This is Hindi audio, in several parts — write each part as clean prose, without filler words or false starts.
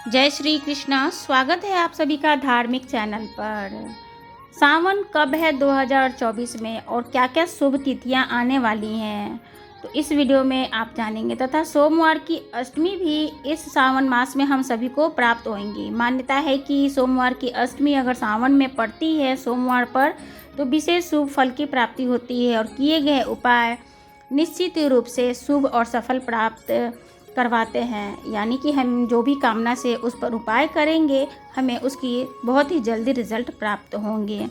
जय श्री कृष्णा। स्वागत है आप सभी का धार्मिक चैनल पर। सावन कब है 2024 में और क्या क्या शुभ तिथियां आने वाली हैं, तो इस वीडियो में आप जानेंगे। तथा सोमवार की अष्टमी भी इस सावन मास में हम सभी को प्राप्त होंगी। मान्यता है कि सोमवार की अष्टमी अगर सावन में पड़ती है सोमवार पर तो विशेष शुभ फल की प्राप्ति होती है और किए गए उपाय निश्चित रूप से शुभ और सफल प्राप्त करवाते हैं। यानी कि हम जो भी कामना से उस पर उपाय करेंगे हमें उसकी बहुत ही जल्दी रिजल्ट प्राप्त होंगे।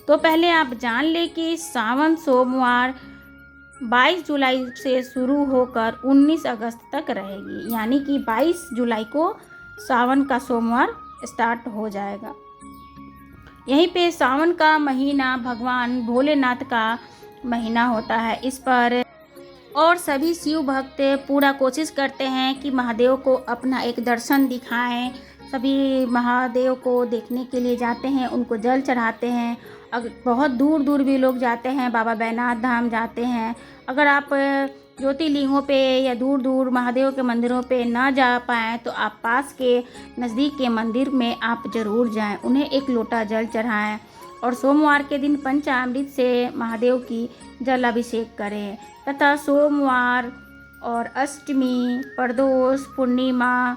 तो पहले आप जान लें कि सावन सोमवार 22 जुलाई से शुरू होकर 19 अगस्त तक रहेगी। यानी कि 22 जुलाई को सावन का सोमवार स्टार्ट हो जाएगा। यहीं पे सावन का महीना भगवान भोलेनाथ का महीना होता है। इस पर और सभी शिव भक्त पूरा कोशिश करते हैं कि महादेव को अपना एक दर्शन दिखाएं। सभी महादेव को देखने के लिए जाते हैं, उनको जल चढ़ाते हैं। बहुत दूर दूर भी लोग जाते हैं, बाबा बैजनाथ धाम जाते हैं। अगर आप ज्योतिर्लिंगों पे या दूर दूर महादेव के मंदिरों पे ना जा पाएँ तो आप पास के नज़दीक के मंदिर में आप ज़रूर जाएं, उन्हें एक लोटा जल चढ़ाएं और सोमवार के दिन पंचामृत से महादेव की जल अभिषेक करें। तथा सोमवार और अष्टमी, प्रदोष, पूर्णिमा,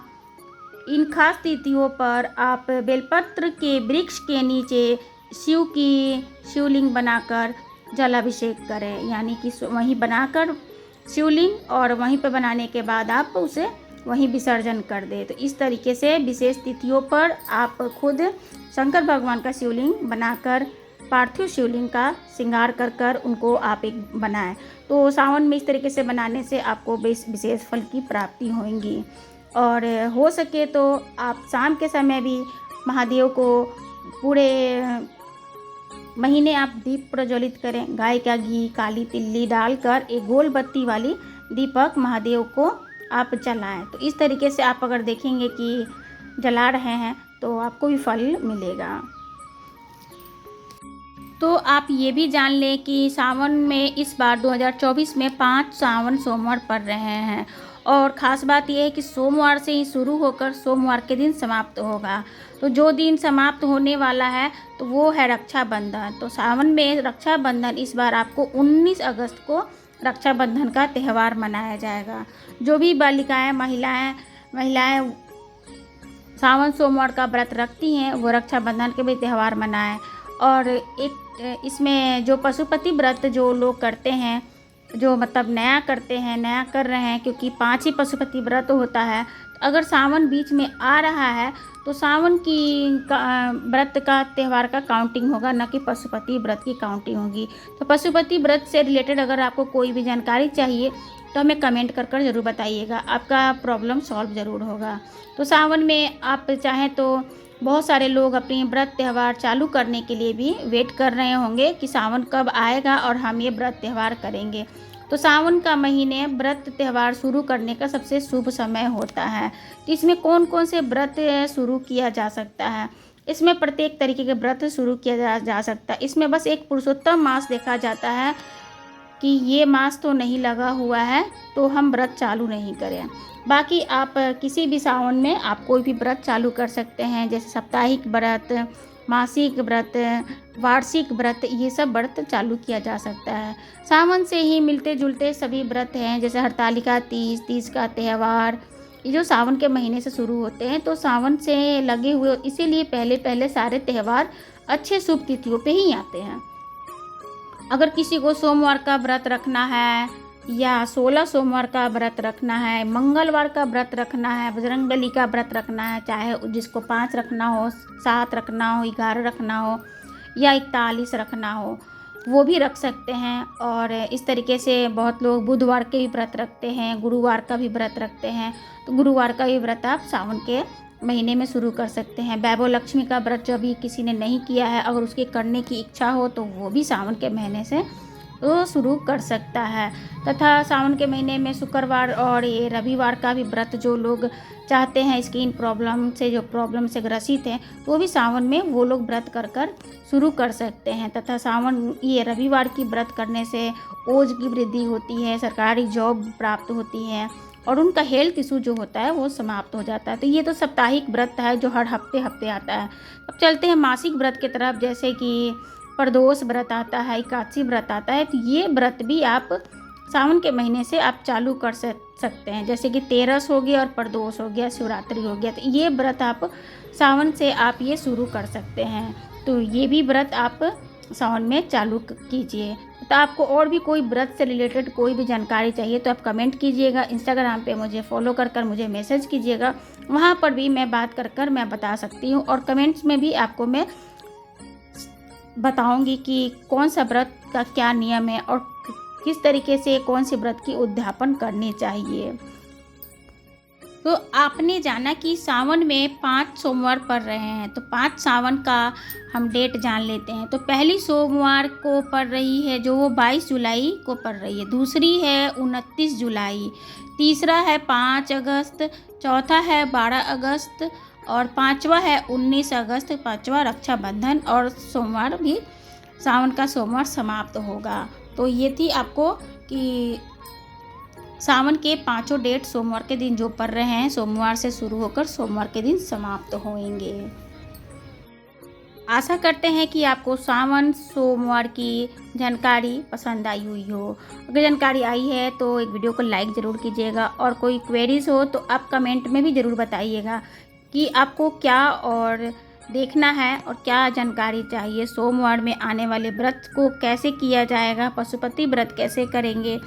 इन खास तिथियों पर आप बेलपत्र के वृक्ष के नीचे शिव की शिवलिंग बनाकर जल अभिषेक करें। यानी कि वहीं बनाकर शिवलिंग और वहीं पर बनाने के बाद आप उसे वहीं विसर्जन कर दें। तो इस तरीके से विशेष तिथियों पर आप खुद शंकर भगवान का शिवलिंग बनाकर पार्थिव शिवलिंग का श्रृंगार कर उनको आप एक बनाएं। तो सावन में इस तरीके से बनाने से आपको विशेष फल की प्राप्ति होगी। और हो सके तो आप शाम के समय भी महादेव को पूरे महीने आप दीप प्रज्वलित करें। गाय का घी, काली तिल्ली डालकर एक गोल बत्ती वाली दीपक महादेव को आप जलाएं। तो इस तरीके से आप अगर देखेंगे कि जला रहे हैं तो आपको भी फल मिलेगा। तो आप ये भी जान लें कि सावन में इस बार 2024 में 5 सावन सोमवार पड़ रहे हैं। और ख़ास बात यह है कि सोमवार से ही शुरू होकर सोमवार के दिन समाप्त होगा। तो जो दिन समाप्त होने वाला है तो वो है रक्षाबंधन। तो सावन में रक्षाबंधन इस बार आपको 19 अगस्त को रक्षाबंधन का त्यौहार मनाया जाएगा। जो भी बालिकाएँ महिलाएँ सावन सोमवार का व्रत रखती हैं वो रक्षाबंधन के भी त्यौहार मनाएं। और एक इसमें जो पशुपति व्रत जो लोग करते हैं, जो मतलब नया करते हैं, नया कर रहे हैं, क्योंकि 5 ही पशुपति व्रत होता है। तो अगर सावन बीच में आ रहा है तो सावन की व्रत का त्यौहार का काउंटिंग होगा, न कि पशुपति व्रत की काउंटिंग होगी। तो पशुपति व्रत से रिलेटेड अगर आपको कोई भी जानकारी चाहिए तो हमें कमेंट कर ज़रूर बताइएगा, आपका प्रॉब्लम सॉल्व ज़रूर होगा। तो सावन में आप चाहें तो बहुत सारे लोग अपनी व्रत त्यौहार चालू करने के लिए भी वेट कर रहे होंगे कि सावन कब आएगा और हम ये व्रत त्यौहार करेंगे। तो सावन का महीने व्रत त्यौहार शुरू करने का सबसे शुभ समय होता है। तो इसमें कौन कौन से व्रत शुरू किया जा सकता है? इसमें प्रत्येक तरीके के व्रत शुरू किया जा सकता है। इसमें बस एक पुरुषोत्तम मास देखा जाता है कि ये मास तो नहीं लगा हुआ है तो हम व्रत चालू नहीं करें। बाकी आप किसी भी सावन में आप कोई भी व्रत चालू कर सकते हैं, जैसे साप्ताहिक व्रत, मासिक व्रत, वार्षिक व्रत, ये सब व्रत चालू किया जा सकता है। सावन से ही मिलते जुलते सभी व्रत हैं, जैसे हरतालिका तीज, तीज का त्यौहार, ये जो सावन के महीने से शुरू होते हैं। तो सावन से लगे हुए इसीलिए पहले पहले सारे त्यौहार अच्छे शुभ तिथियों पे ही आते हैं। अगर किसी को सोमवार का व्रत रखना है या 16 सोमवार का व्रत रखना है, मंगलवार का व्रत रखना है, बजरंगबली का व्रत रखना है, चाहे जिसको 5 रखना हो, 7 रखना हो, 11 रखना हो या 41 रखना हो, वो भी रख सकते हैं। और इस तरीके से बहुत लोग बुधवार के भी व्रत रखते हैं, गुरुवार का भी व्रत रखते हैं। तो गुरुवार का भी व्रत आप सावन के महीने में शुरू कर सकते हैं। वैभव लक्ष्मी का व्रत जो अभी किसी ने नहीं किया है, अगर उसके करने की इच्छा हो तो वो भी सावन के महीने से वो शुरू कर सकता है। तथा सावन के महीने में शुक्रवार और ये रविवार का भी व्रत जो लोग चाहते हैं, स्किन प्रॉब्लम से जो प्रॉब्लम से ग्रसित हैं, तो वो भी सावन में वो लोग व्रत कर शुरू कर सकते हैं। तथा सावन ये रविवार की व्रत करने से ओज की वृद्धि होती है, सरकारी जॉब प्राप्त होती है और उनका हेल्थ इशू जो होता है वो समाप्त हो जाता है। तो ये तो साप्ताहिक व्रत है जो हर हफ्ते आता है। अब चलते हैं मासिक व्रत की तरफ, जैसे कि प्रदोष व्रत आता है, एकादशी व्रत आता है। तो ये व्रत भी आप सावन के महीने से आप चालू कर सकते हैं, जैसे कि तेरस हो गया और प्रदोष हो गया, शिवरात्रि हो गया। तो ये व्रत आप सावन से आप ये शुरू कर सकते हैं। तो ये भी व्रत आप सावन में चालू कीजिए। तो आपको और भी कोई व्रत से रिलेटेड कोई भी जानकारी चाहिए तो आप कमेंट कीजिएगा। इंस्टाग्राम पे मुझे फॉलो कर मुझे मैसेज कीजिएगा, वहाँ पर भी मैं बात कर मैं बता सकती हूँ। और कमेंट्स में भी आपको मैं बताऊँगी कि कौन सा व्रत का क्या नियम है और किस तरीके से कौन सी व्रत की उद्यापन करनी चाहिए। तो आपने जाना कि सावन में 5 सोमवार पड़ रहे हैं, तो 5 सावन का हम डेट जान लेते हैं। तो पहली सोमवार को पड़ रही है जो वो 22 जुलाई को पड़ रही है, दूसरी है 29 जुलाई, तीसरा है 5 अगस्त, चौथा है 12 अगस्त और पाँचवा है 19 अगस्त, पाँचवा रक्षाबंधन और सोमवार भी सावन का सोमवार समाप्त होगा। तो ये थी आपको कि सावन के 5 डेट सोमवार के दिन जो पड़ रहे हैं, सोमवार से शुरू होकर सोमवार के दिन समाप्त होंगे। आशा करते हैं कि आपको सावन सोमवार की जानकारी पसंद आई हुई हो। अगर जानकारी आई है तो एक वीडियो को लाइक ज़रूर कीजिएगा और कोई क्वेरीज हो तो आप कमेंट में भी ज़रूर बताइएगा कि आपको क्या और देखना है और क्या जानकारी चाहिए। सोमवार में आने वाले व्रत को कैसे किया जाएगा, पशुपति व्रत कैसे करेंगे,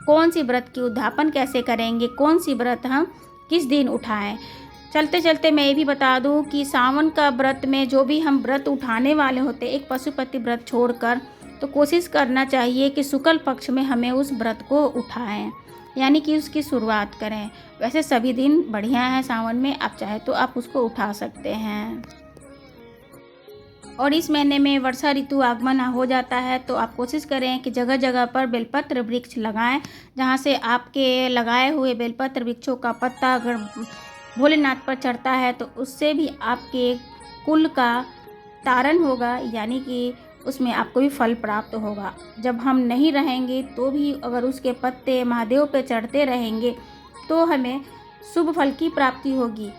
कौन सी व्रत की उद्यापन कैसे करेंगे, कौन सी व्रत हम किस दिन उठाएं। चलते चलते मैं ये भी बता दूं कि सावन का व्रत में जो भी हम व्रत उठाने वाले होते एक पशुपति व्रत छोड़कर, तो कोशिश करना चाहिए कि शुक्ल पक्ष में हमें उस व्रत को उठाएं, यानी कि उसकी शुरुआत करें। वैसे सभी दिन बढ़िया है सावन में, आप चाहे तो आप उसको उठा सकते हैं। और इस महीने में वर्षा ऋतु आगमन हो जाता है, तो आप कोशिश करें कि जगह जगह पर बेलपत्र वृक्ष लगाएं, जहां से आपके लगाए हुए बेलपत्र वृक्षों का पत्ता अगर भोलेनाथ पर चढ़ता है तो उससे भी आपके कुल का तारण होगा, यानी कि उसमें आपको भी फल प्राप्त होगा। जब हम नहीं रहेंगे तो भी अगर उसके पत्ते महादेव पे चढ़ते रहेंगे तो हमें शुभ फल की प्राप्ति होगी।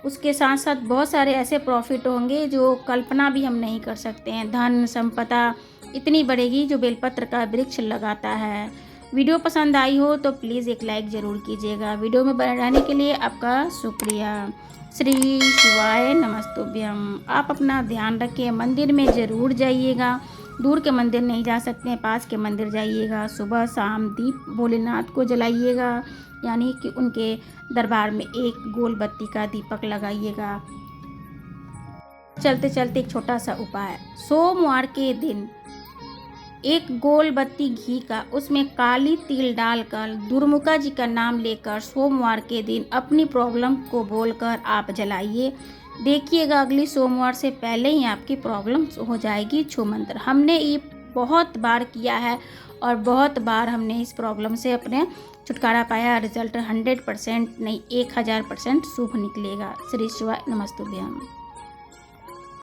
उसके साथ साथ बहुत सारे ऐसे प्रॉफिट होंगे जो कल्पना भी हम नहीं कर सकते हैं। धन संपदा इतनी बढ़ेगी जो बेलपत्र का वृक्ष लगाता है। वीडियो पसंद आई हो तो प्लीज़ एक लाइक ज़रूर कीजिएगा। वीडियो में बने रहने के लिए आपका शुक्रिया। श्री शिवाय नमस्तुभ्यम। आप अपना ध्यान रखें, मंदिर में ज़रूर जाइएगा, दूर के मंदिर नहीं जा सकते हैं, पास के मंदिर जाइएगा। सुबह शाम दीप भोलेनाथ को जलाइएगा, यानी कि उनके दरबार में एक गोल बत्ती का दीपक लगाइएगा। चलते चलते एक छोटा सा उपाय, सोमवार के दिन एक गोल बत्ती घी का, उसमें काली तिल डालकर दुर्मुखा जी का नाम लेकर सोमवार के दिन अपनी प्रॉब्लम को बोलकर आप जलाइए। देखिएगा अगली सोमवार से पहले ही आपकी प्रॉब्लम हो जाएगी छू मंत्र। हमने ये बहुत बार किया है और बहुत बार हमने इस प्रॉब्लम से अपने छुटकारा पाया। रिजल्ट 100% नहीं 1000% शुभ निकलेगा। श्री शिवाय नमस्तुभ्यम।